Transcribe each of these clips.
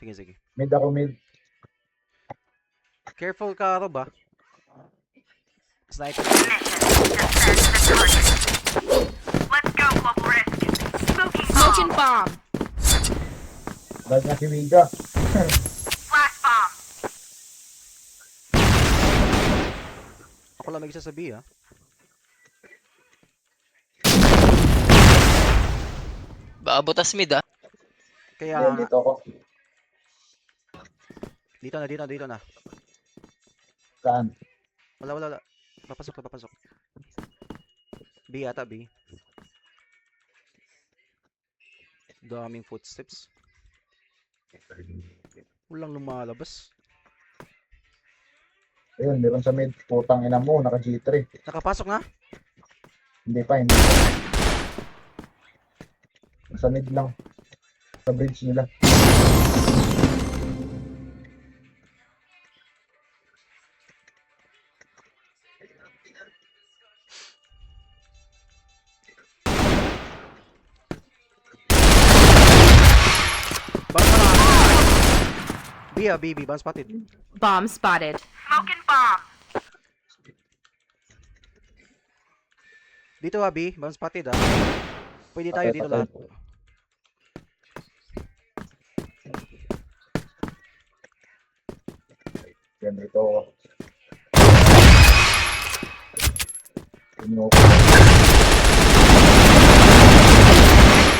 Sige, sige. Mid ako, mid. Careful ka, Rob, ah. Sniper. Let's go, global risk. Smoking bomb. Dahil na si Wiga. Flash bomb. Ako lang nagsasabi, ah. Baabutas mid ah. Kaya, Ayun, dito ako. dito na. Saan? Wala. Papasok. B ata, B. Daming footsteps. Walang lumalabas. Ayun, meron sa mid. Putang ina mo, naka G3. Nakapasok na? Hindi pa. Sa mid lang. Sa bridge nila. B, bomb spotted. Bomb spotted. Smoking bomb. Dito, B, bomb spotted, ah. Pwede tayo dito lahat. Yan, dito ako.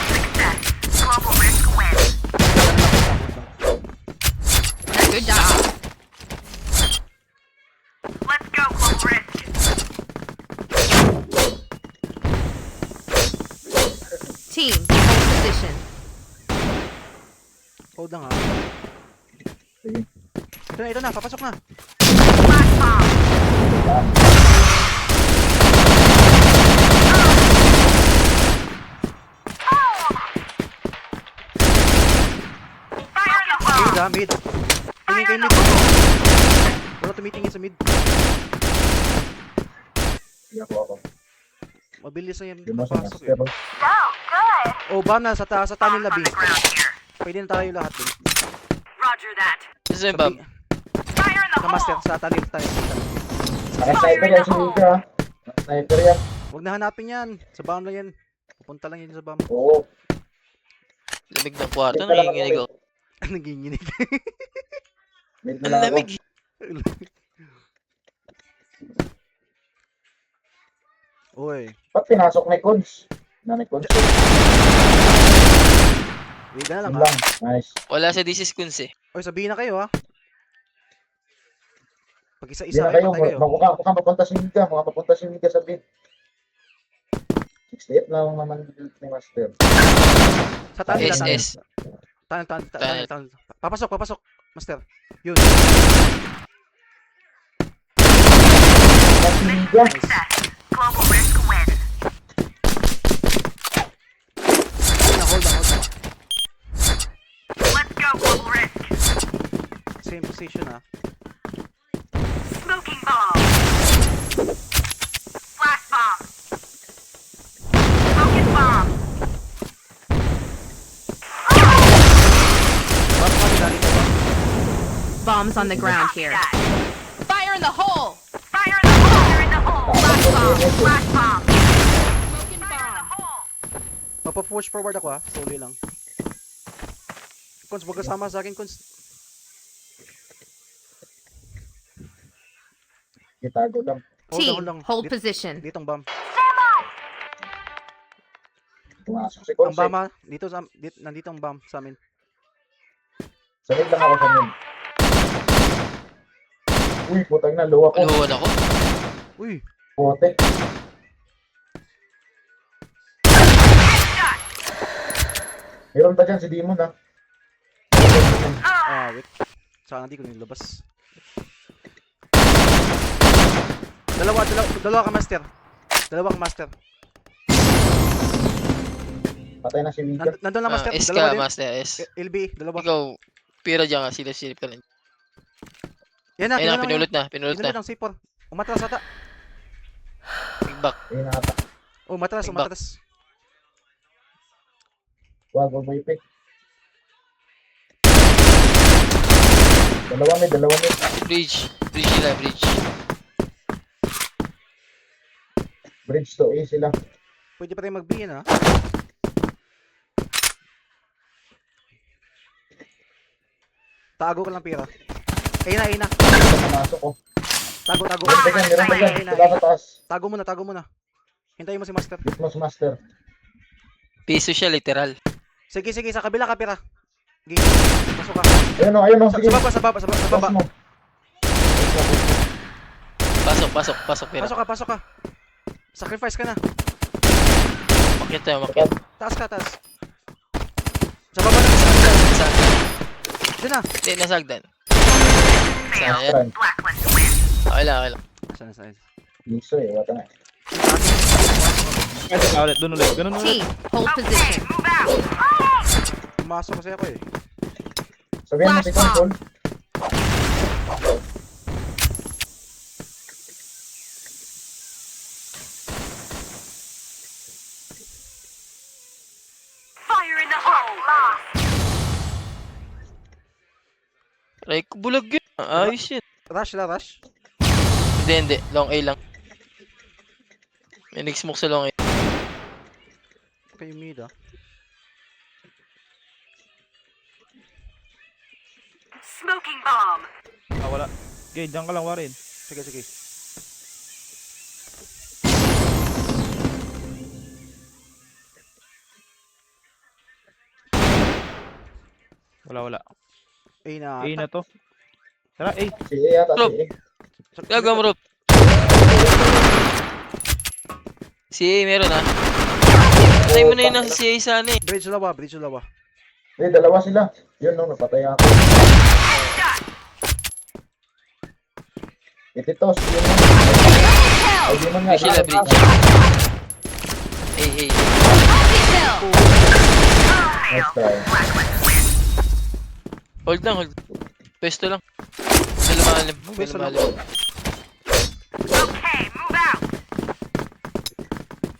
Global risk wins. Good job. Let's go, global risk. Team, hold position. Hold lang, ha. Sige. Ito na, papasok na. Flash bomb. Fire in the hole. Mid, ah, mid. Tingin kay mid. Wala tumitingin sa mid. Hindi ako. Mabilis na yan. Hindi mo sa Papasok, eh. master. Oh, good. Oh, bomb na sa taas, sa tunnel na, Bombs B. on the ground here. Pwede na tayo lahat, dun. Roger that. Saan yung bomb? Fire in the Sa master, hole. sa tunnel tayo. Naka-sniper yan si Wiga. Naka-sniper yan. Huwag na hanapin yan. Sa bomb lang yan. Pupunta lang yan sa bomb. Oo. Lamig ng kwarto, Mid na lang ako, nanginginig ako. Nanginginig. Mid na Ang lang ako. lamig. Uy. Ba't pinasok ni Kuns? Ni Kuns. Wait na lang, Yun ha. lang. Nice. Wala sa this is Kuns eh. Uy, sabihin na kayo, ha. Pag Hindi isa-isa na kayo, kayo. patay kayo. Mukhang papunta si Wiga. Mukhang papunta si Wiga sa mid. 68 lang naman ni Master. Sa tunnel, sa tunnel. SS. Tunnel. Papasok. Master. Yun. Si Wiga. Nice. Global risk wins. Hold on. Let's go, global risk. Same position, ha. Smoking bomb. Flash bomb. Smoking bomb. Bomb spotted, ha. Dito, bomb. Bombs on the ground here. That. Fire in the hole. Fire in the hole. Fire in the hole. Flash bomb. Flash bomb. Smoking Fire in the bomb. hole. Mapapush forward ako, ha. Slowly lang. Kuns, huwag kasama sa akin, Kuns. Itago lang. Team, lang. hold position. Ditong bomb. Pumasok si Ang Kuns. bomb, ha. Nandito ang bomb sa amin. Sa mid lang ako sa mid. Uy, putang na. Low ako. Paluhuan ako. Uy. Pote. Meron pa dyan si Demon ha. Wait. Saan hindi ko nilabas. Dalawa ka, Master. Dalawang Master. Patay na si Wiga. Nandun lang, Master. S Dalawa ka, din. Master S. LB, dalawa. Ikaw, pira dyan ka, silip-silip ka lang. Yan na, Ayun na, pinulot na. Pinulot ang C4. Umatras ata. Big back. Ayun na ata. Umatras. Big back. Wag mo ipik. Dalawa mid. Bridge. Bridge sila, bridge. Bridge to A sila. Pwede pa tayo mag-B yan, ha? Tago ka lang, Pira. Ayun na. Pumasok ko. Tago. Meron pa dyan. Sila sa taas. Tago muna. Hintayin mo si Master. Gitmos master. Piso siya, literal. Sige, sa kabila ka, Pira. Sige, pasok ka. Ayun o. Sige. Sa baba. Cross mo. Pasok, pera. Pasok ka. Sacrifice ka na. Makit tayo, makit. Taas. Sa baba na sa Nasagdan. Diyan na. Hindi, nasagdan. Sayang. Tran. Blacklist win. Okay lang. Saan. Miso eh. Wata na. Pwede ka ulit, doon ulit. Ganun ulit. Team, hold Okay, position. move out. Pumasok kasi ako eh. Sabihin mo Flash si Control. Fire in the hole. Lost. Aray ko, bulag yun. Ayos yun. Rush. Hindi. Long A lang. May nag-smoke sa long A. Kayo mid ah. Smoking bomb. Wala. Okay, dyan ka lang, Warren. Sige. Wala. Ayun na. A na to. Tara, A. Si A yata. Rob. Si A. Gagawa mo, Rob. Si A, meron ha. Patay mo na yun ang si A sana eh. Bridge lawa. Dalawa sila. Yun no. Napatay ako. Ititos. Yun no. Ay, di man nga. Bridge sila, bridge. A. Multi-kill. Nice try. Hold lang. Pwesto lang. Lumalim. Pwesto lang. Okay, move out.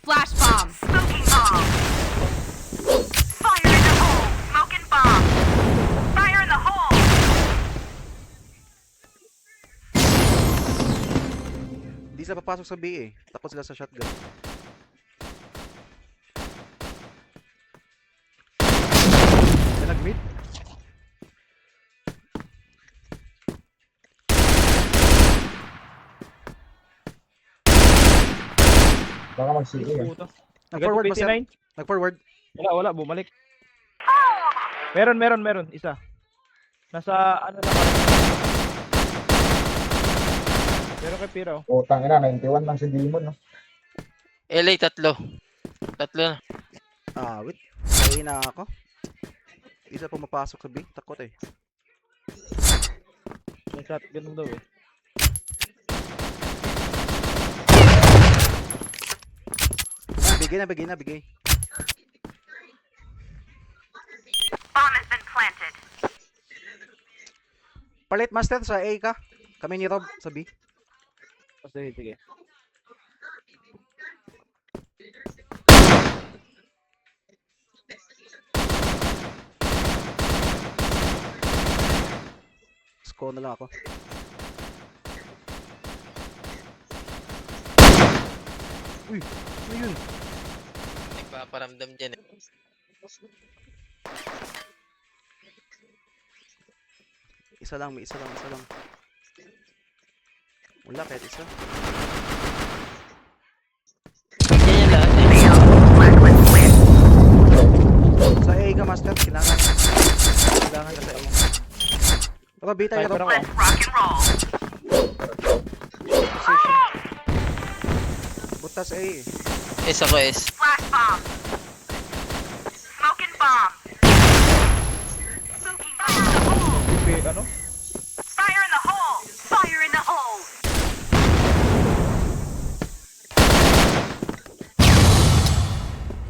Flash bomb. Smoking bomb. Fire in the hole. Smoking bomb. Fire in the hole. Hindi sila papasok sa B eh. Takot sila sa shotgun. Nag-mid? Baka mag-CA eh. Puta. Nag-forward ba siya? 29? Nag-forward. Wala, bumalik. Meron. Isa. Nasa, ano lang. Pero kay Pira, oh. Utang ina. 91 lang si Demon no. LA, tatlo na. Wait. Ayun na ako. Isa pumapasok sa B. Takot eh. May shotgun daw eh. Bigay na. Bomb has been planted. Palit Master sa A ka. Kami ni Rob sa B. Sige. Score na lang ako. Uy, ano yun? Nagpaparamdam dyan eh. Isa lang. Wala kahit isa. Yan yung lahat eh. Blacklist win. Sa A ka Master, kailangan ka sa A. Rob, B tayo, Rob. Let's rock and roll. Position. Butas A eh. S ako S. Flash bomb. Smoking bomb. Smoking bomb in the hole. Ano? Fire in the hole. Fire in the hole.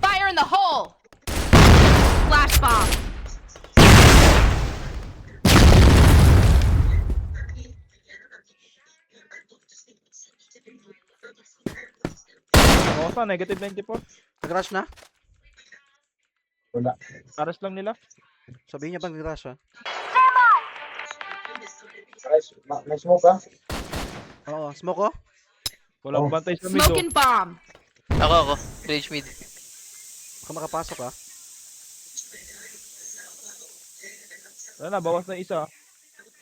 Fire in the hole. Flash bomb. Baka negative 94. Nag-rush na? Wala. Aras lang nila. Sabihin niya bang nag-rush ha? May smoke ah. Oo, smoke ko. Walang Oh. bantay sa mid, oh. Smoking bomb. Ako. Rage mid. Baka makapasok ah. Wala na, bawas na isa.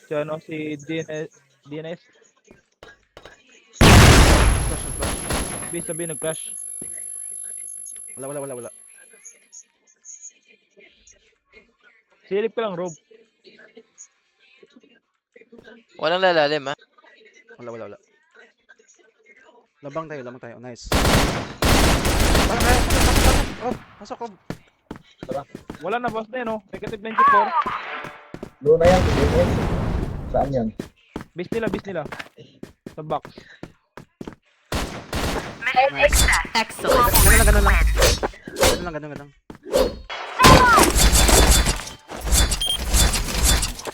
Si ano, si DNS. Flash, flash. Sabi, nag-flash. Wala. Silip ka lang, Rob. Walang lalalim, ha? Wala. Labang tayo. Nice. Pasok, Rob. Wala na, boss na yun, oh. Negative 94. Low na yan. DNS. Saan yan? Base nila. Sa box. Mission success. Excellent. Ganun lang. Ganun lang.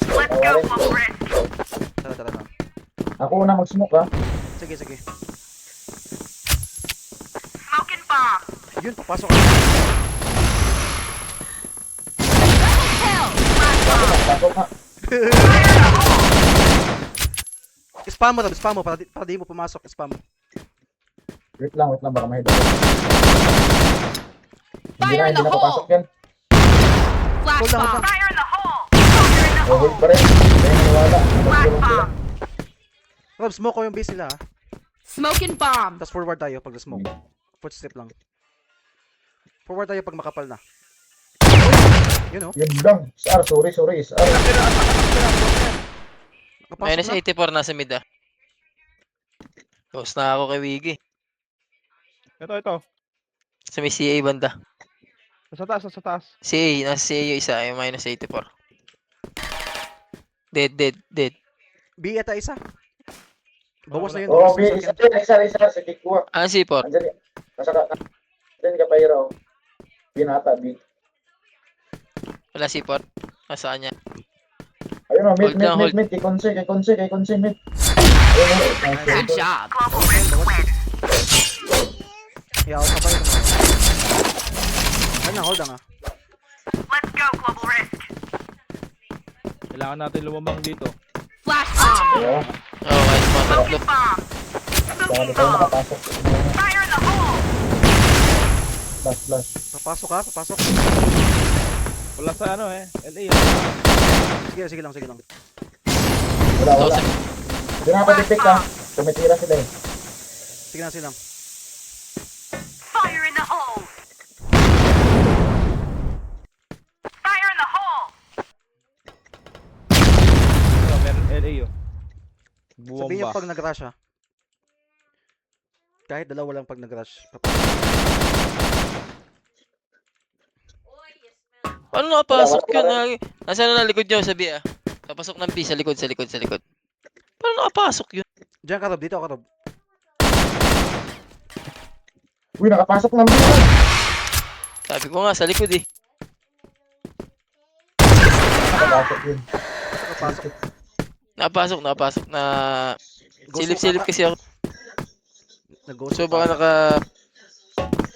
Let's go, Global Risk. Tara. Ako na mag-smoke ah. Sige. Smoking bomb. Yun, papasok ka. Kill. Pasok ha. Spam mo para di mo pumasok. Spam mo. Wait lang, baka may hit. Fire in Hindi the na papasok hole. yan. Flash Hold on. bomb. Fire in the hole. Fire in the Oh, hold hole. pa rin. Kaya maniwala. Flash Nagulong sila. bomb. Rob, smoke ko yung base nila ha. Smoking bomb. Tapos forward tayo pag na-smoke. Footstep lang. Forward tayo pag makapal na. Yun oh. Yun lang. SR, sorry. SR. Nakapasok Minus na. 84 nasa mid, ah. Close na ako kay Wiggy. Ito. Sa may CA banda. Sa taas. CA, nasa CA yung isa, yung minus 84. Dead. B ata isa. Bawas na yun. Oh, bawas na isa. yun. Sa kick ko. Ah, C4. Andyan. Andyan ka pa hero. Binata, B. Wala C4. Nasaan niya? Ayun o, Hold down, hold. mid. Kay Konse, mid. Ayun o, nice. Good job. Global Risk win. Yeah, ako pa rin. Hold on ah. Let's go, Global Risk. Kailangan natin lumamang dito. Flash bomb. Oo, Oo, kahit mga tatlo. Smoking bomb. baka Smoking di tayo bomb. makapasok. Fire in the hole. Flash. Papasok ha, papasok. Wala sa ano, LA. Sige lang. Wala. Hindi na nakapag-pick ha. Tumitira sila eh. Sige lang. Fire in the hole. Fire in the hole. Meron LA, oh. Sabihin niyo Buwamba. pag nag-rush ha. Kahit dalawa lang pag nag-rush. Paano nakapasok yun? Nasaan na likod niyo? Sabi, ah. Papasok ng B sa likod. Paano nakapasok yun? Diyan ka Rob, dito ka Rob. Uy, nakapasok ng B. Sabi ko nga, sa likod eh. Nakapasok yun. Nakapasok. Napasok na... Ghost Silip-silip mo- kasi ako. Nag-ghost So mo baka pa. naka...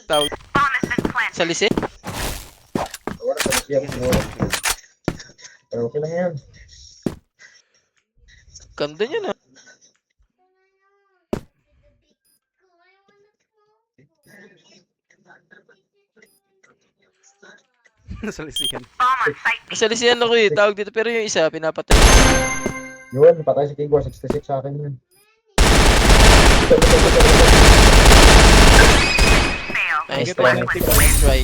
Tawag Bomb has been planted. sa lise? Wala sa siya siguro. Pero okay lang yan. Ganda niya na. Sa lisihan. Bomb on site B. Sa lisihan ako eh. Tawag dito. Pero yung isa, pinapatay. Yun, patay si Kigwa. 66 sa akin yun. Fail. Nice Sige, try. sige. Nice try.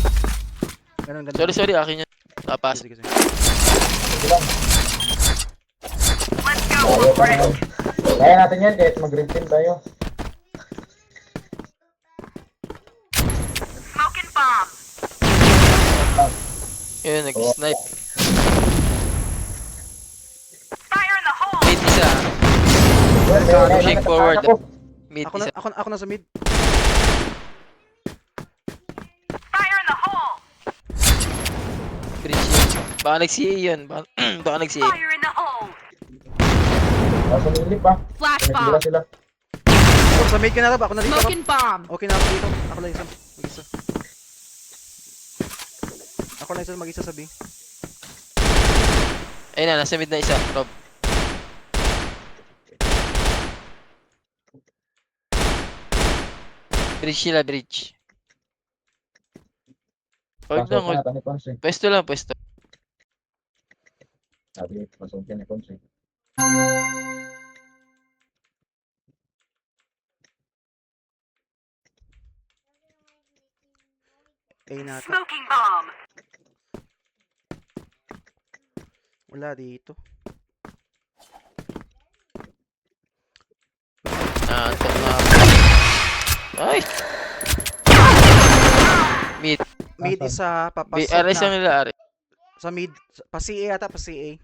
Ganun. Sorry. Akin yan. Nakapasok. Sige. Sige lang. Let's go, Kaya Global pa Risk. naman. Kaya natin yan kahit mag-green team tayo. Smoking bomb. Yun, nag-snipe. Fire in the hole. Mid isa. Shake forward. Mid isa. Ako na sa mid. Fire in the hole. Bridge yun. Baka nag-CA yun. Baka nag-CA. Fire in the hole. Nasa nilip pa. Flash Tumitira bomb. sila. Rob, sa mid ka na Rob. Ako na dito Rob. Smoking bomb. Okay na ako dito. Ako lang isa. Mag-isa. Ako lang isa mag-isa sa B. Ayun na, nasa mid na isa. Rob. Bridge sila, bridge. Hold Pasok lang, na hold. natin ni Konse. Pwesto lang, pwesto. Sabi, pasukin ni Konse. A nata. Smoking bomb. Wala dito. Antok na. Ay! Mid. Mid Nasaan? isa, papasok RS ang na. nila, RS. Sa mid, pa CA yata, pa CA. May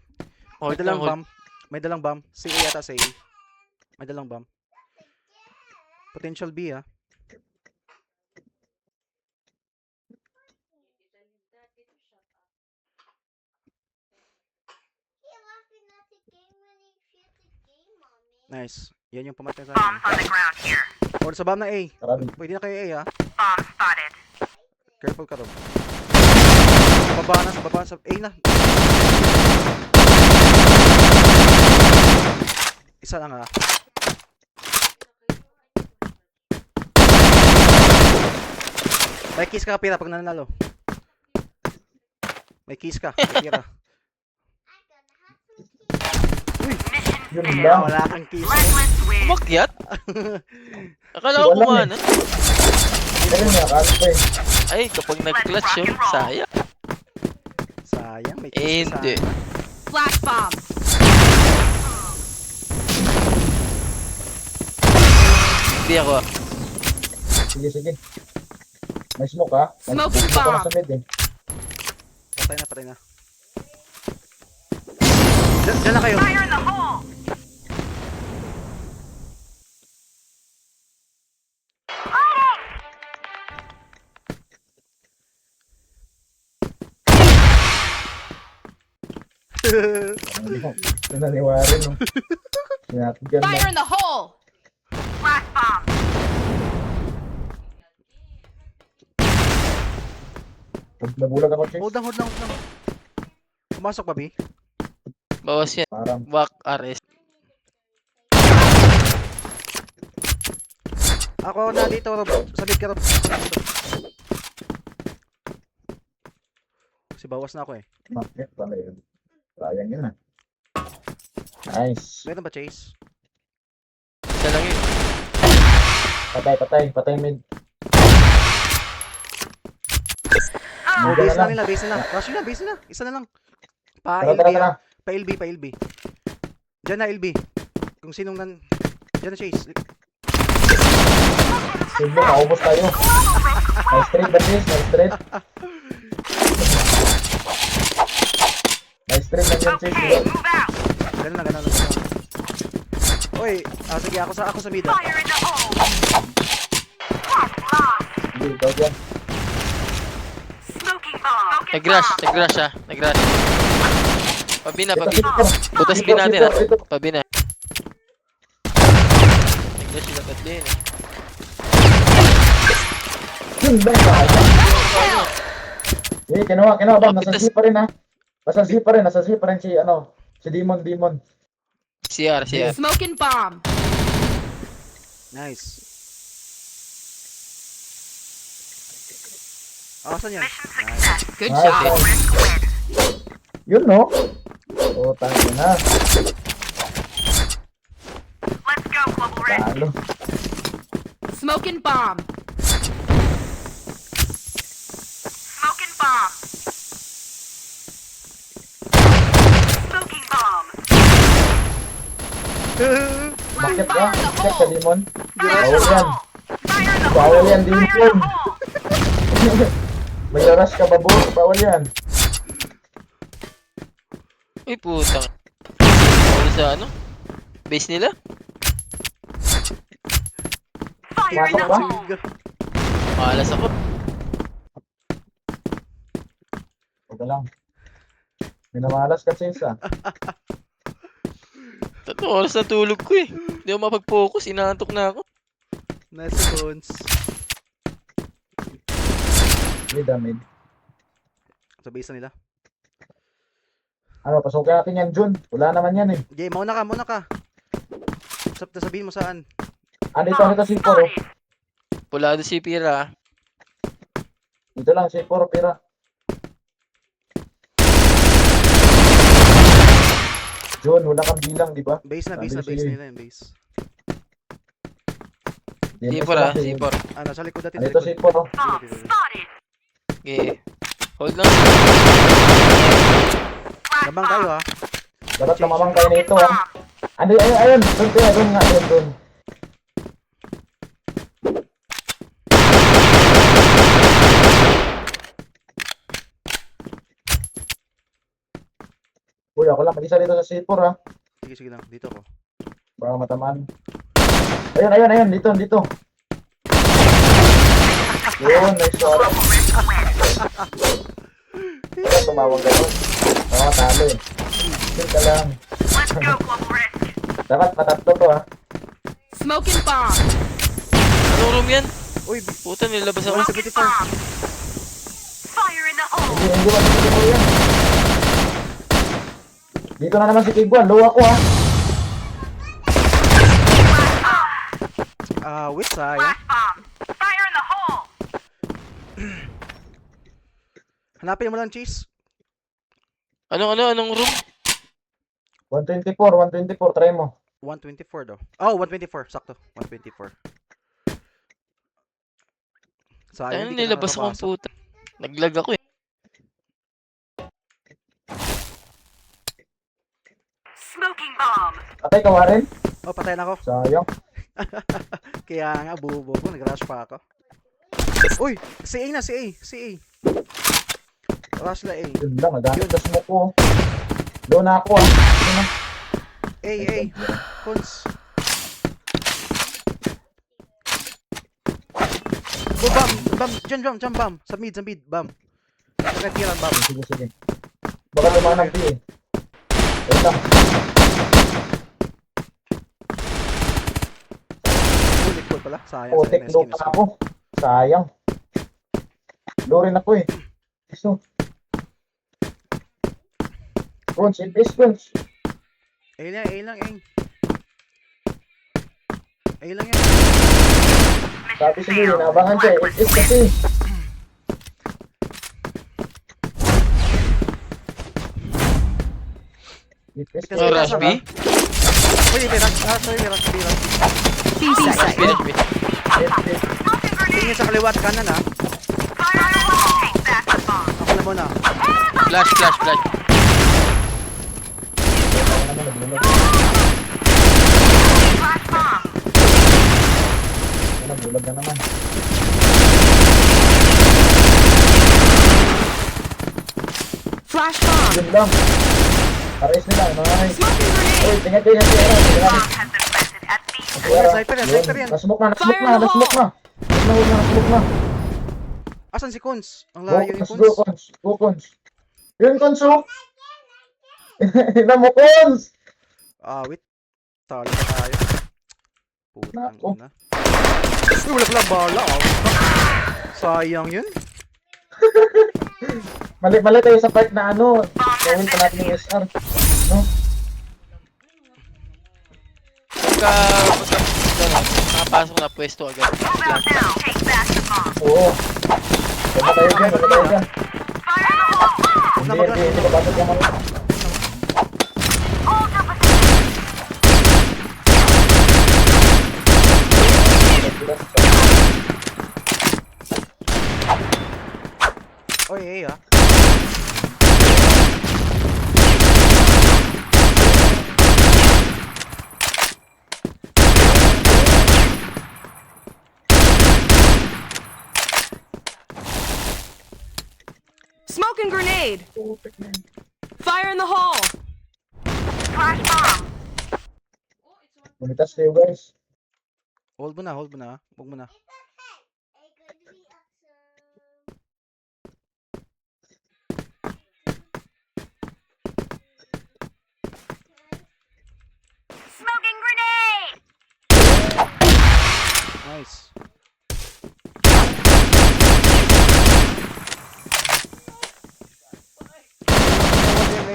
Hold lang, dalang hold. bomb. May dalang bomb. CA yata, CA. May dalang bomb. Potential B, ah. Nice. Yan yung pumatay sa Bombs akin. on the ground here. Or sa bomb na A. Tara, Pwede na kayo A, ah. Bomb spotted. Careful ka, Rob. Sa baba na, sa baba, sa A na. Isa lang, ah. May kiss ka, Pira, pag nanalo. May kiss ka, Pira. yun Failed. lang. Wala kang kiss. Reckless win. Umakyat? Akala ko Wala kumahan. Ganun nga, kaso pa eh. Ay, kapag nag-clutch yun, sayang. Sayang, may Eh, kiss ka hindi. sana. Flash bomb. Hindi ako. Sige, sige. May smoke ha? May Smoking smoke bomb. ako sa mid eh. Patay na, patay na. Diyan na kayo. Fire in the hole. Hindi ko pinaniwari no. Sinatid yan Fire na. in the hole. Flash bomb. Nabulag ako, Chase. Hold lang, hold lang, hold lang. Pumasok pa, B? Bawas yan. Parang, Back RS. Ako na dito, Rob. Sabit ka, Rob. Kasi bawas na ako eh. bakit pala yun? Sayang yun ah. Nice. Meron ba, Chase? Isa lang yun. Patay, patay. Patay mid. Oh, Mid base na na lang. nila, base na. Rush na, base na. Isa na lang. Pa Tara, LB, tara, tara. ah. Pa LB, pa LB. Diyan na, LB. Kung sinong nan... Diyan na, Chase. Sige, maubos tayo. Nice trade, Bandis. Nice trade. Nice trade lang yan, Chase. Okay, move out. Ganun lang, ganun lang. Oy, sige, ako sa mid. Ah. Fire in the hole. That's lost. Sige, ikaw dyan. Smoking bomb. Smoking Nag-rush, bomb. nag-rush ah. Nag-rush. Pabi na, pabi. Ito, ito. Butas Ito, bin natin ito, ah. ito. Pabi na. Nag-rush sila Kathleen. Yun lang sayang. Sige, kinuha. Bang, nasa Z pa rin ha. Nasa Z pa rin si, si Demon. CR. Smoking bomb. Nice. Saan yan? Mission success. Good Nice. job. Risk win. Yun, no? O, tayo na. Let's go, Global Risk. Talo. Smoking bomb. Smoking bomb. Smoking bomb. Bakit ka? Check sa Demon. Fire in Bawal the yan. hole. Fire in the hole. Bawal yan, Fire in Demon. the hole. May rush ka ba, boss? Bawal yan. Uy, putang. Bawal sa ano? Base nila? Fire in the Pasok ba? hole. Malas ako. Huwag lang. Minamalas kasi isa. 3 oras na tulog ko eh. Hindi ako mapag-focus. Inaantok na ako. Nice bones. Mid. Sa base na nila. Pasukin natin yan, Jun. Wala naman yan eh. Jay, mauna ka. Sabihin mo saan. Dito si Poro. Pulado si Pira. Dito lang, si Puro Pira. John, wala kang bilang, di ba? Base na Sabi base si- nila yung base. C4 ah, C4. Ah, nasa likod natin. Ano ito si Puro? Bomb spotted. Okay. Hold lang. Labang kayo ha. Dapat namamang kayo nito, ah. Ano, ayun. Doon kaya, doon nga, doon. Uy, ako lang, mag-isa dito sa C4, ah. Sige, sige lang. Dito ko. Baka matamaan. Ayun, dito. Yun, nice shot. Kaya tumawag kayo. Oo, talo eh. Chill ka lang. Let's go, Global Risk. Dapat matatlo to, ah. Smoking bomb. Anong room yan? Uy, Puta, nilabas ako. Smoking bomb. Fire in the hole. Hindi mo yan. Dito na naman si Kiguan. Low ako, ah. wait, sayang. Flash bomb. Fire in the hole. Hanapin mo lang, Cheese. Anong room? 124, try mo. 124 daw. Oh, 124. Sakto. 124. Sayang, Ano hindi ka nilabas akong nakakapasok. puta. Naglag ako eh. Smoking bomb. Patay ka, Warren. Oh, patay na ako. Sayang. Kaya nga, bubo ko. Nag-rush pa ako. Uy! Si A na, si A. Rush na A. Yun lang, nagamit na smoke ko. Low na ako, ah. Yun na. A. Cons. Oh, bam. Dyan, bam. Sa mid, bam. Nakatiran, bam. Sige. Baka lumanang di eh. Wait lang. Ulit ko pala. Sayang. Oh, take low pa ako. Sayang. Low rin ako eh. So. Crunch, base crunch. A lang. A lang yan. Sabi sige, naabangan siya eh. It's kasi. Kasi Oh, Rush B? Uy, may rush. Sorry, rush B. B side. Finish B. Smoking grenade. Tingin sa kaliwa at kanan ha. Fire in the hole. Take that bomb. Ako na muna. Flash. Flash bomb. Bulag na naman. Flash bomb. Yun lang. Pares nila, nice. Smoking grenade. Uy, tingnan. Bomb has been planted at B. Sniper yan. Nasmoke na. Fire in the Nasmoke na. Asan si Cons? Ang Go, layo yung Cons, go, Cons. Cons. Go, Cons. Yun, Cons, oh. Ina mo, Cons. Wait. Talo pa tayo. Putang Nako. ina. Uy, wala palang bala. Sayang yun. Mali tayo sa part na ano. Gawin pa natin yung SR. No? Nakapasok na pwesto agad. Move out now. Take back the bomb. Oo. Huwag tayo dyan. Fire in the hole. Hindi ko basag yung mga. Hold your position. Oy, A ha. Smoking grenade. Fire in the hole. Flash bomb. Bumitas kayo, guys. Hold mo na ha. Huwag mo na. Smoking grenade. Nice.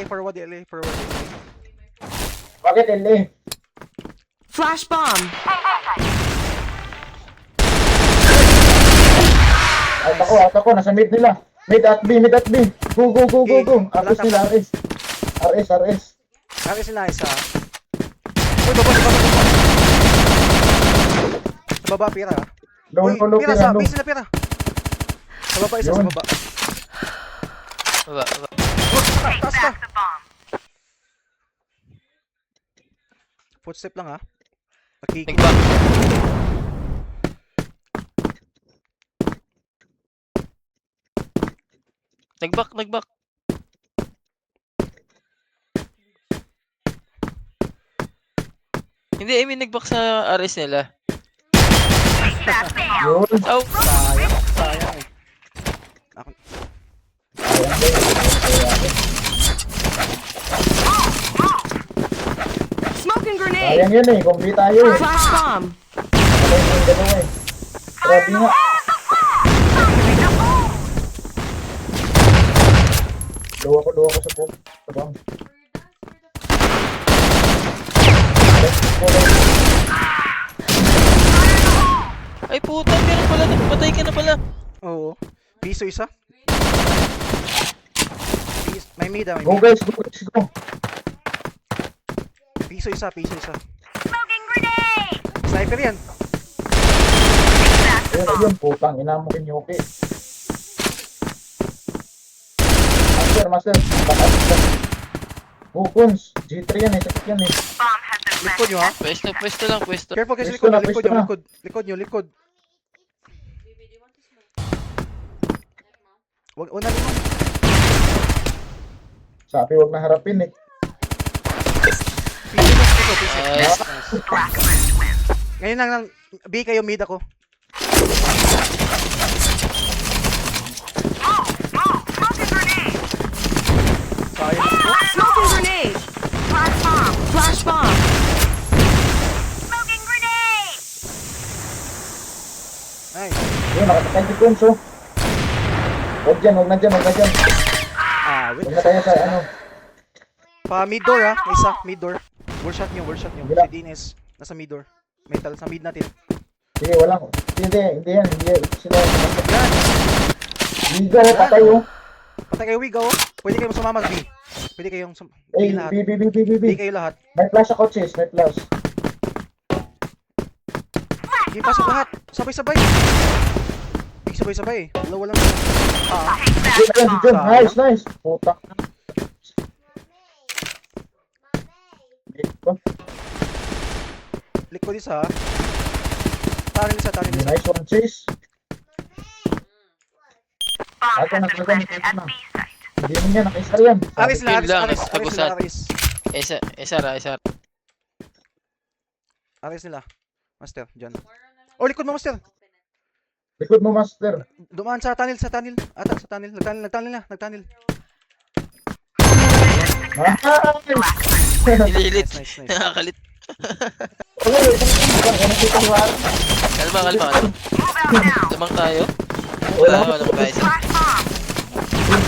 Forward LA. Bakit, LA? Flash bomb. Hey. Out ako, nasa mid nila. Mid at B. Go. Okay, RS nila, RS. Kaya sila isa. Uy, baba. Sa baba, pira. Uy, Low, pira, sa base nila, pira. Sa baba, isa sa Yun. baba. Baba. Take Taas ka. back the bomb. Footstep lang ha. Nakiki. Nagbak. Nagbak. Hindi, I mean, nagbak sa RS nila. Take back the bomb. Yun. Oh, Sayang eh. Smoke and grenade. Sayang yun eh, kumpi tayo eh. Flash bomb. Patay mo yung dalawa eh. Grabe nga. Luwa ko sa boom. Sa bomb. ay puta, meron pala. Napatay ka na pala. Oo. Piso isa. May mid ah, may Go mid. guys, go. Piso isa. Smoking grenade. Sniper yan. Ayun, putang ina mo kinyuki. Master. Bukons, G3 yan eh, sakit yan eh. Bomb has been Likod nyo ha. Pwesto lang. Careful guys, Pwesto na. likod nyo. Wag na limon. Sabi wag na harapin eh. Piso. Nice. Ngayon lang, B kayo, mid ako. Smoking grenade. Sayang ako. Smoke and grenade. Flash bomb. Flash bomb. Smoking grenade. Nice. Yun, nakapatay si Kunso. Wag na dyan. Wait. Wag na tayo sa ano. Pa mid door ha. Isa, mid door. Wall shot nyo. Wala. Si Dines, nasa mid door. Metal, sa mid natin. Sige, walang. Hindi yan. Hindi sila. Yan. Liga, patay oh. Patay kayo, Wigo. Pwede kayong sumama sa B. Pwede kayong Eh, lahat. B. B kayo lahat. May flash ako, sis. May flash. Hindi pasok lahat. Sabay-sabay. Hindi sabay-sabay eh. Dalawa lang. Take back the bomb. Nice. Puta. Dito. Likod isa ha. Tunnel isa. Nice one, sis. Bomb Ako has na, been ako planted na. at B site. Hindi mo yan, nakaisar yan. Aris na, Yun lang, Aris nagpagusat. nila, Aris. Isa. Aris nila. Master, dyan. Oh, likod mo, Master. Likod mo, master. Dumaan sa tunnel. Ata, sa tunnel. Nagtunnel. Nililit. Nice. Nakakalit. Okay, nakita ni Juan. Kalma. Move out now. Lamang tayo. Wala. Walang guys. Flash bomb.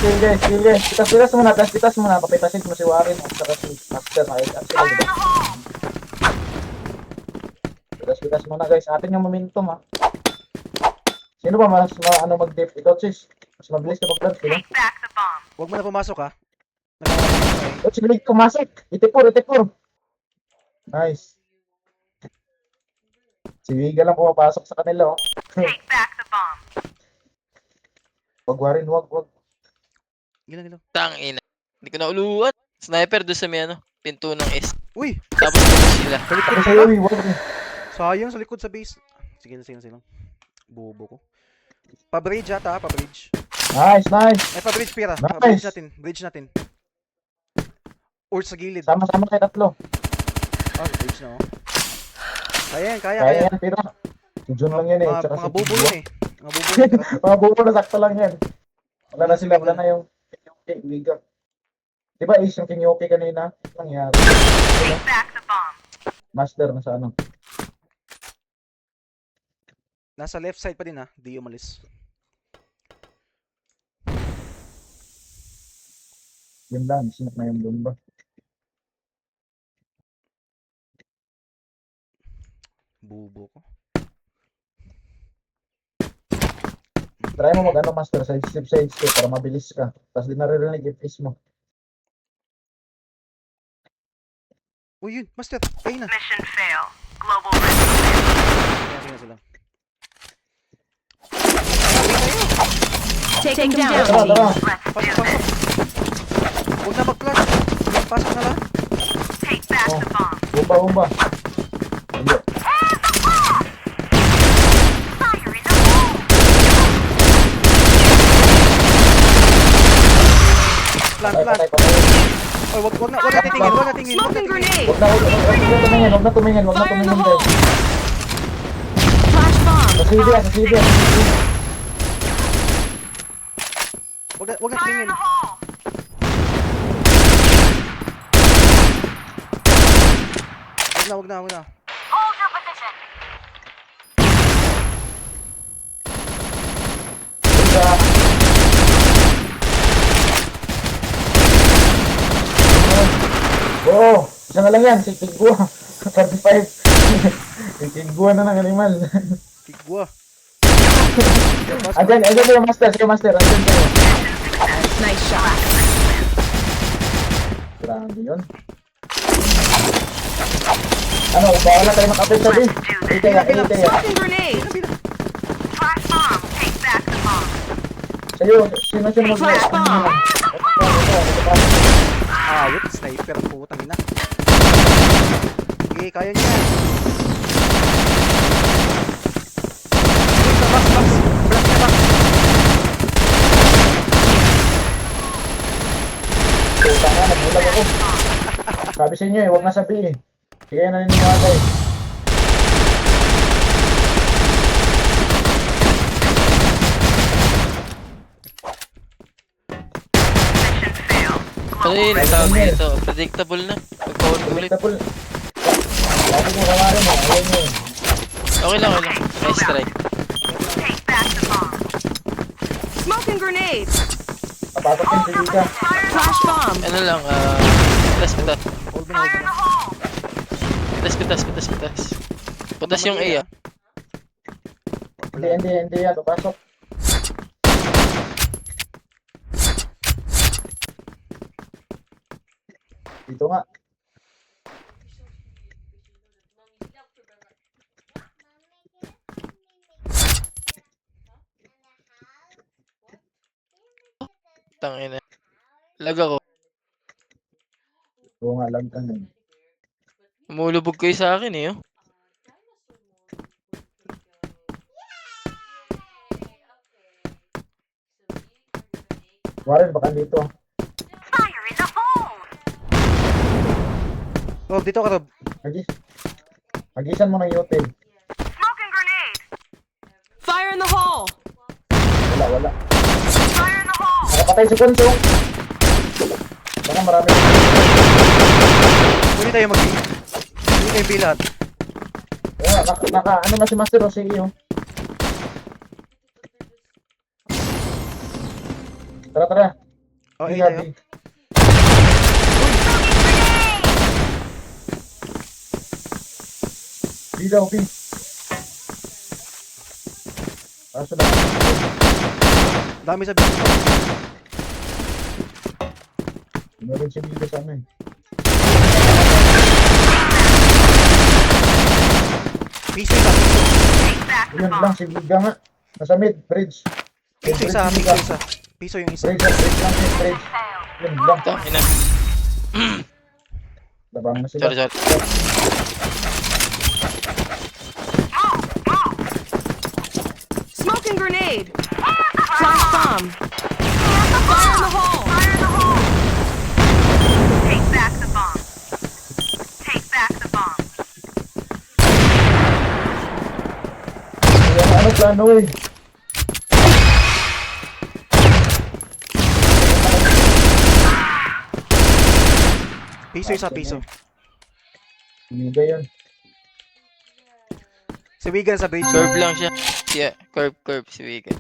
Kill guys. Pitas muna. Papitasin mo si Warren at saka si Master. At sila, Fire in the hole. pitas muna guys. Atin yung momentum ha. Sino ba mas mag-dip? Ikaw sis. Mas mabilis ka mag-plant. Sino? Take back the bomb. Huwag mo na pumasok ha. Ikaw sige, kumasik. Itipur. Nice. Si Viga lang pumapasok sa kanila oh. Take back the bomb. Wag Warren, wag. Gila. Tangina. Hindi ko na uluan. Sniper doon sa may pinto ng S. Uy! Tapos sila. Sa likod Ako ka? sa'yo, wag. Sayang, sa likod sa base. Sige lang. Bobo ko. Pa-bridge ata, pa-bridge. Nice. Ay, pa-bridge, Pira. Nice. Bridge natin. Or sa gilid. Sama-sama kayo tatlo. Bridge na oh. Kaya Kaya yan, Pira. Si Jun lang yan eh. Mga, Tsaka mga si bubo Pigwa. yun eh. Mga bubo yun. Mga bubo na sakto lang yan. Wala na yung Kinyoki, Viga. Diba ace yung Kinyoki kanina? Ano nangyari? Take back the bomb. Master na sa ano? Nasa left side pa din ha. Di umalis. Yun lang, sinap na yung bomba. Bubo ko. Try mo mag ano master, side step para mabilis ka. Tapos di naririnig yung face mo. Uy, yun. Master. Ayun na. Mission fail. Global risk. Kaya sila. Take them Tara, down. tara. Let's do Pasok, this. pasok. Huwag na mag-flash. Pasok na lang. Take back Oh. the bomb. Bomba. Hindi. And the bomb! Fire in the hole! Plan, Patay, plan. patay, patay. Oy, wag na titingin. Wag na tingin. Smoking grenade. Huwag na tumingin, huwag na Fire in the tumingin hole. guys. Flash bomb. Sa CD, sa CD. Wag na Fire in tingin. the hole! Wag na. Hold your position. Oo, isa na lang yan, si Tigua. 35. Si Tigua na ng animal. Tigwa. Andyan kayo master, andyan kayo. Nice shot. Grabe yun. Ano, bawal na tayo makapit sabi. Ito ya. Smoking grenade. Flash bomb. Take back the bomb. Sa'yo, sino Flash bomb. Wait, sniper. Putang ina. Okay, kaya niya yan. Box. Black na box. Puta nga, nagbulag ako. Sabi sa inyo huwag na sabihin. Sige na naniniwala eh. Mission fail. Ano yun? Ang tawag dito. Predictable na. Pag-power ulit. Tapos, sabi mo kamarin mo, ayaw nyo eh. Okay lang. Nice try. Take back the bomb. Smoking grenade. Papasok yung Hold your silika. position. Fire in the Flash hole! bomb. Ano lang, pitas. Fire in the hole! Pitas. Putas yung A ah. Hindi yan, papasok. Dito nga. Tangina. Lag ako. Oo nga, lag ka nun. Umulubog kayo sa akin eh. Oh. Warren, baka dito. Fire in the hole! Rob, dito ka, Rob. Hagisan mo ng util. Smoking grenade! Fire in the hole. Wala. Fire in the hole! Nakapatay si Kunso. Baka marami. Pwede tayo mag-B. Pwede tayo B lahat. Ano na si Master o si iyo. Tara. Oh, A Hindi, tayo. Abi. Di daw, Bi. Kaso lang. Dami sa B. Meron si Bigo sa amin. Piso isa. Take back the Yun bomb. lang, si Biga nga. Nasa mid, bridge. Piso isa. Piso isa. Piso yung isa. Bridge lang, bridge. Fail. Yun lang. Tangina. Labang na sila. Sorry. Smoking grenade. Flash bomb. Fire in the hole. Fire in the hole! Take back the bomb. Take back the bomb. Ayan, ano plano eh. Piso isa. Piso. Biga yun. Si Wigan sa bridge. Curve lang siya. Yeah, curve si Wigan.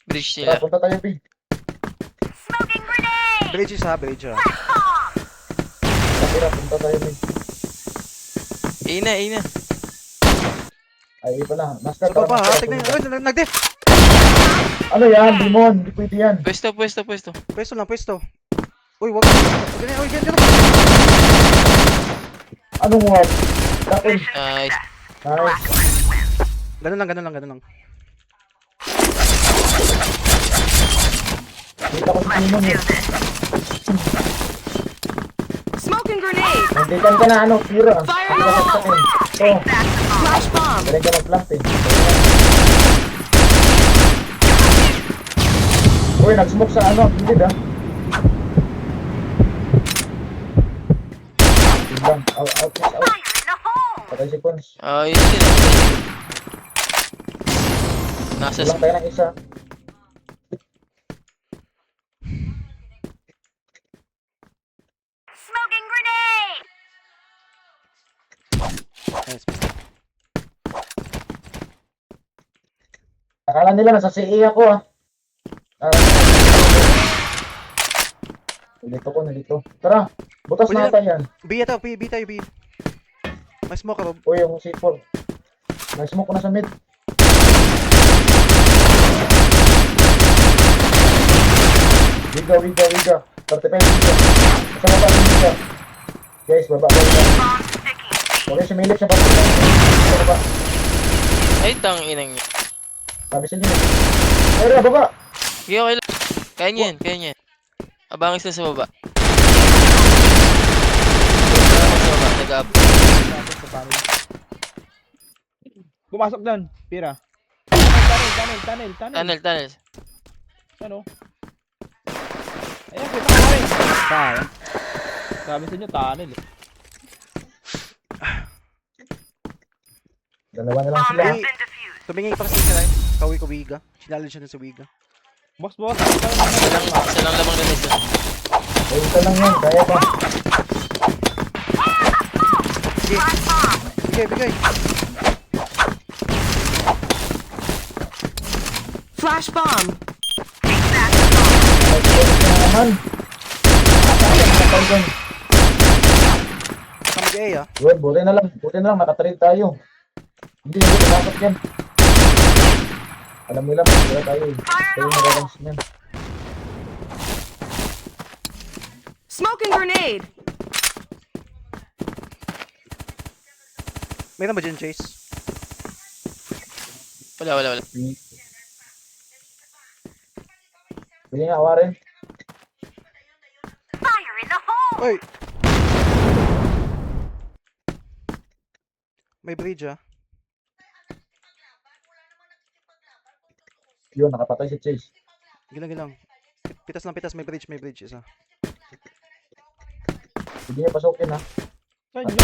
Bridge Tara, nila. punta tayo, Bi. Smoking grenade! Bridge isa. Bridge isa. Tara, punta tayo, Bi. A na. Ay, pala. Master, Sa baba ha. Master, Tignan punta. nyo. Nag-def. Ano yan, Demon? Hindi pwede yan. Pwesto. Pwesto lang, pwesto. Uy, wag. Ganyan, uy, ganyan. Anong what? Tapos, Nice. nice. Ganun lang. Kita ko si Demon eh. Smoking grenade. Nandiyan ka na, ano, tira. Fire Hindi ka saksakin. So, Flash bomb. galing ka mag-plant eh. Uy, nag-smoke sa ano, gilid ah. Tingnan, out, please, out. Fire in the hole! Patay si Cons. Ayos din. Nasa Kulang tayo ng isa. Smoking grenade! Nice. Akala nila nasa CE ako ah. Nandito. Tara, butas Pwede na ata yan. B tayo, B. May smoke ka, Rob. Uy, yung C4. Nag-smoke ko na sa mid. Wiga. 35 wiga. Sa baba rin wiga. Guys, baba. Bomb sticky. Okay, sumilip siya baba. Sa baba. Ay, tang inang niya. Sabi sa inyo. Ay, baba. Okay, okay lang. Kaya niya yan. Abangis na sa baba. Nag-up. Pumasok doon. Pira. Tunnel. Tunnel. Ano? Ayan, kita ko rin. Sayang. Sabi sa inyo, tunnel eh. Dalawa na lang sila. Bomb has been defused. Tumingin pa kasi sila. Kawi ko Wiga. Sinalo siya sa Wiga. Boss. Isa lang lamang nila isa. Ay, isa lang yan. Kaya pa. Bigay. Flash bomb. Ay, na naman. Patay dyan. Baka mag-A ah. Yun, buti na lang. Nakatrade tayo. Hindi pumasok yan. Alam nila, magkira tayo eh. Tayo nararansin yan. Smoking grenade. Meron ba dyan, Chase? Wala. Pwede nga awarin. Fire in the hole! Uy! May bridge ah. Yun, nakapatay si Chase. Gilang. Pitas lang, may bridge isa. Hindi niya pasukin ha. Saan yun?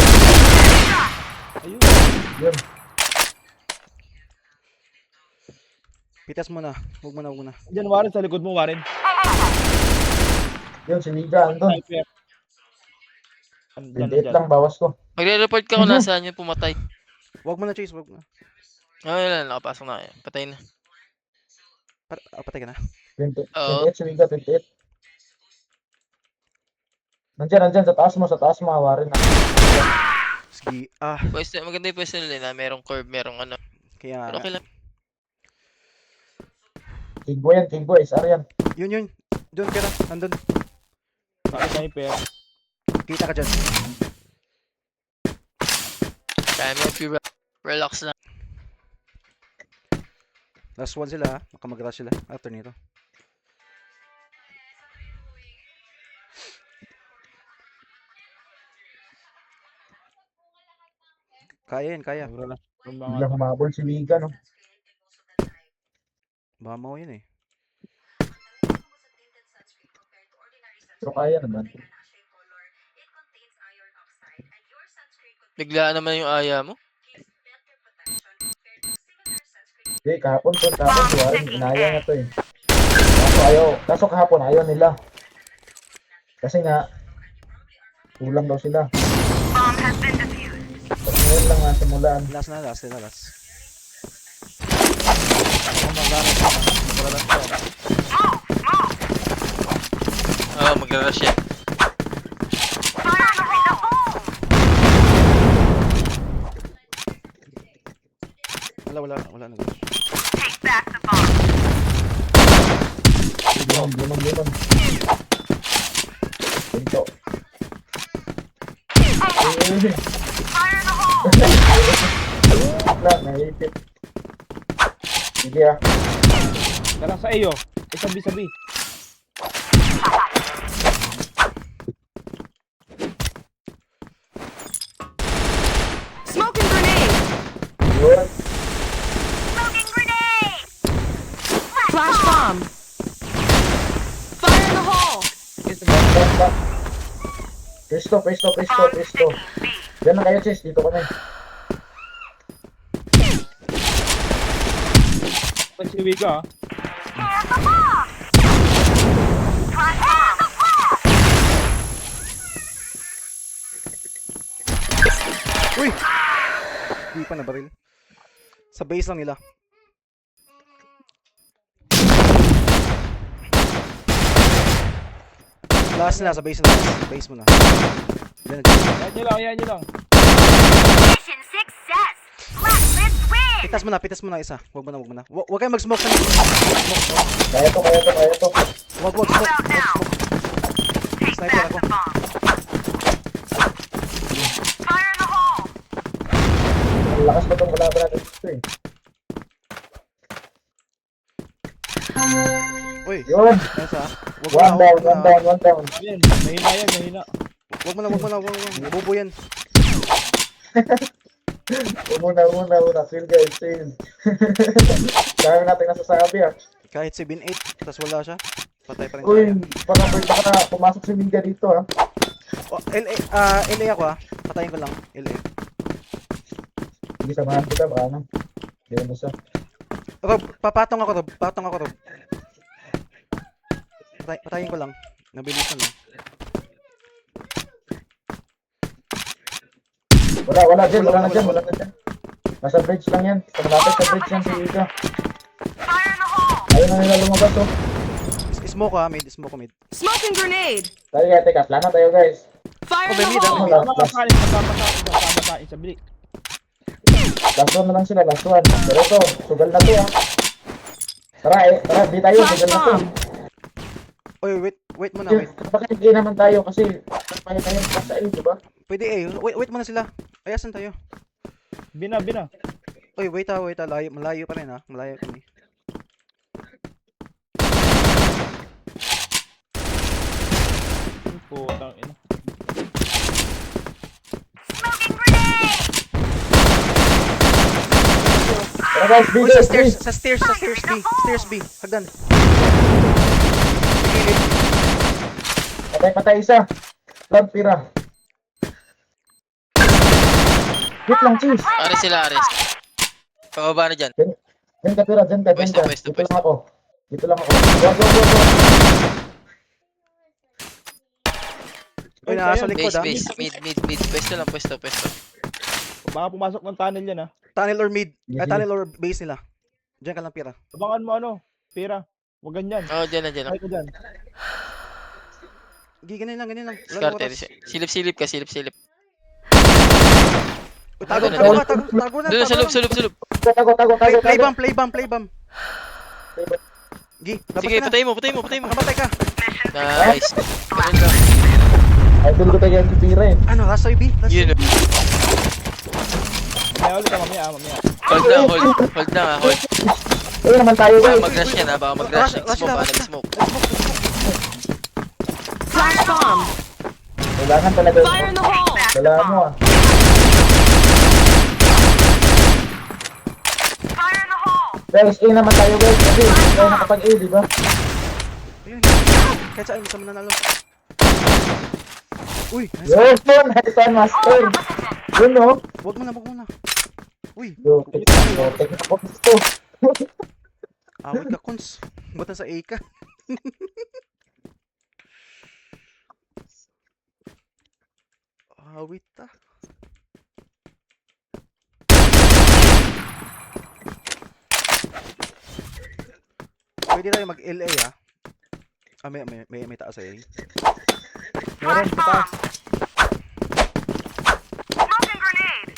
Ayun. Yun. Pitas mo na. Huwag mo na. Diyan, Warren, sa likod mo, Warren. Yun, si Liga, andun. Sniper. Andyan. 28 lang, bawas ko. Magre-report ka kung nasaan yung pumatay. Huwag mo na, Chase. Huwag na. Wala, nakapasok na kayo. Patay na. Patay ka na. 28 si Liga, 28. Nandyan, sa taas mo, awarin na. Sige. Pwesto, maganda yung pwesto nila na merong curve, merong ano. Kaya Pero okay lang. Tigbo, SR yan. Yun. Doon ka na. Nandun. Sniper. Kita ka dyan. Kaya mo, relax lang. Last one sila ha. Baka mag-rush sila after nito. Kaya. Bigla humabol si Liga, no? Baka mo yun eh. Pero kaya naman. Biglaan naman yung aya mo. Okay, kahapon si Warren, inaya nga to eh. Kaso kahapon ayaw nila. Kasi nga, kulang daw sila. Bomb has been defused. Tapos ngayon lang nga simulaan. Last. Oo, magra-rush yan. Fire in the hole! Wala na. Take back the bomb. Limon. Pinto. Fire in the hole! Wala, naipit. Sige ah. Tara sa iyo. Sabi. Smoking grenade. Yun. Smoking grenade! Flash bomb. Fire in the hole. Back. Pesto. Diyan na kayo, sis. Dito kami. Pagsiwi ka. Here's the bomb! Flash bomb! Uy! Hindi pa nabaril. Sa base lang nila. Last na, sa base na. Base mo na. Diyan na, diyan. Yan nyo lang. Mission success! Blacklist win! Pitas mo na isa. Wag mo na. Wag kayong mag-smoke na. Kaya to. Wag Move smoke. out now! Take Sniper back ako. the bomb! Fire in the hole! Ang lakas na itong kalaban natin dito eh. Uy, Yun. nice ah. One down. Yan. Mahina. Wag mo na. Bobo yan. Una. Chill guys, chill. Dami natin nasasabi ah. Kahit 7-8, tas wala siya. Patay pa rin Uy, tayo. baka na pumasok si Minga dito ah. Oh, LA ako ah. Patayin ko lang. LA. Hindi samahan kita, baka na. Hindi mo siya. Rob, patong ako Rob. Patayin ko lang. Nabilisan lang. Wala na dyan. Nasa bridge lang yan. Malapit sa bridge yan si Ika. Fire in the hole! Ayaw na nila lumabas oh. Smoke ah, mid. Smoking grenade. Teka, plana tayo guys. Fire in may the mid, hole. Kasama kain sa bilik. Last one na lang sila, last one. Pero ito, sugal na to ah. Tara, di tayo, Flash sugal na to. bomb. Uy, wait muna, wait. Bakit hindi naman tayo kasi tayo sa iyo, di ba? Pwede wait muna sila. Ay, asan tayo? Bina. Uy, wait ah, malayo pa rin ah. Malayo kami. Putang ina. Smoking grenade! Tara guys, B Uy, guys, sa stairs B. Hagdan. Patay isa. Lang tira. Hit lang, cheese. Ares. Pababa na dyan. Diyan ka tira, diyan ka. Pwesto. Dito lang ako. Go. Uy, nasa likod ah. Base. Mid. Pwesto. Baka pumasok ng tunnel yan ah. Tunnel or mid. Sige. Tunnel or base nila. Diyan ka lang pira. Abangan mo ano. Pira. Huwag ganyan. Oh, dyan lang. Ay ko dyan. Ganyan lang. Wala Skarte. oras. Silip ka. Uy, tago Doon na. Doon sa loob. Tago. Play bomb. Gi, labas Sige, ka na. patay mo. Makamatay ka. Nice. Ganun lang. Idol ko tayo yung tira eh. Ano, last B? Yun. Mamaya ulit mamaya. Hold na. Ayun naman tayo Baka guys. mag-rush yan ha. Baka mag-rush. Rush na. Nag-smoke. Flash bomb. Kailangan talaga. Fire in the hole. Dala mo ah. Fire in the hole! Guys, A naman tayo guys. Kasi hindi tayo nakapag-A, di ba? Ayun. Kahit saan, basta mananalo. Uy, nice. Nice one, master. Yun no? Wag mo na. Uy, Yo, take ako gusto. awit ka, Kons. Bata sa A ka. Awit ta. Pwede tayo mag-LA ah. May taas A. Meron sa taas. Smoking grenade!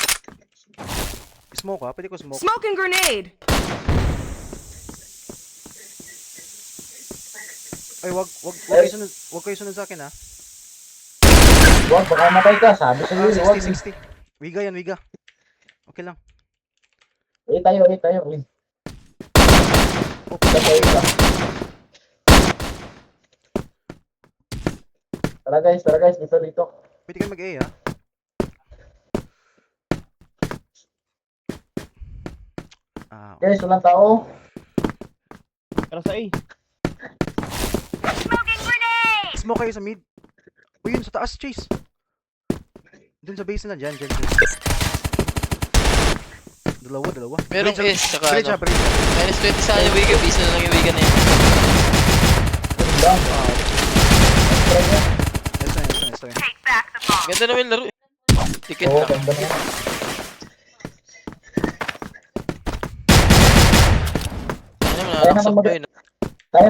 Smoke ah, pwede ko smoke. Smoking grenade. Ay, wag kayo sunod. Wag kayo sunod sa akin, ha. Wag, baka matay ka. Sabi sa iyo, wag. 60. Wiga yan, wiga. Okay lang. Tayo. Patay ka. Tara guys, dito. Pwede kayo mag-A, ha. Guys, walang tao. Tara sa A. Smoking grenade! Smoke kayo sa mid. Uy, yun sa taas, Chase. Dun sa base na, dyan. Dalawa. Merong Bridge, S, tsaka bridge, ano. bridge. Minus 20 sa kanya Wigan, bisa na lang yung Wigan na yun. Ganun lang. Nice. Take back the bomb. Ganda naman yung laro eh. Ticket Oo, lang. ganda na. Ano naman, nakakasab ba yun? Tayo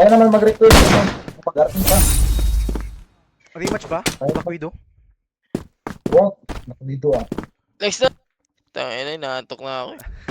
naman mag-request. Mag-arting pa. Rematch ba? Black Widow? Wag. Naku dito ah. Next na. Tangina, inaantok na ako eh.